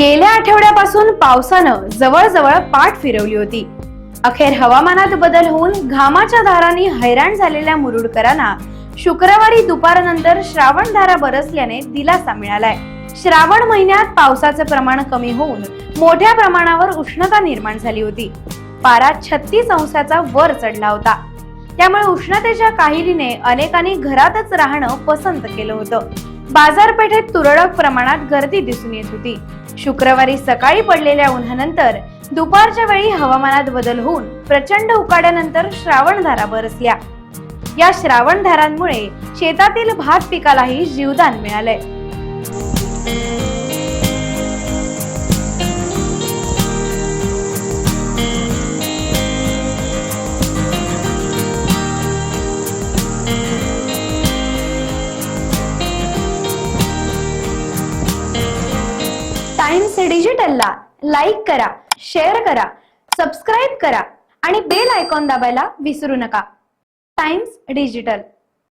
गेल्या आठवड्यापासून पावसानं जवळजवळ पाठ फिरवली होती। अखेर हवामानात बदल होऊन घामाच्या धारांनी हैराण झालेल्या मुरुडकरांना शुक्रवारी दुपारनंतर श्रावणधारा बरसल्याने दिलासा मिळालाय। श्रावण महिन्यात पावसाचे प्रमाण कमी होऊन मोठ्या प्रमाणावर उष्णता निर्माण झाली होती। पारा 36 अंशाचा वर चढला होता। त्यामुळे उष्णतेच्या काहिलीने अनेकांनी घरातच राहणं पसंत केलं होतं। बाजारपेठेत तुरळक प्रमाणात गर्दी दिसून येत होती। शुक्रवारी सकाळी पडलेल्या उन्हानंतर दुपारच्या वेळी हवामानात बदल होऊन प्रचंड उकाड्यानंतर श्रावणधारा बरसल्या। या श्रावणधारांमुळे शेतातील भात पिकालाही जीवदान मिळालंय। टाइम्स डिजिटलला लाईक करा, शेअर करा, सबस्क्राईब करा आणि बेल आयकॉन दाबायला विसरू नका। Times digital.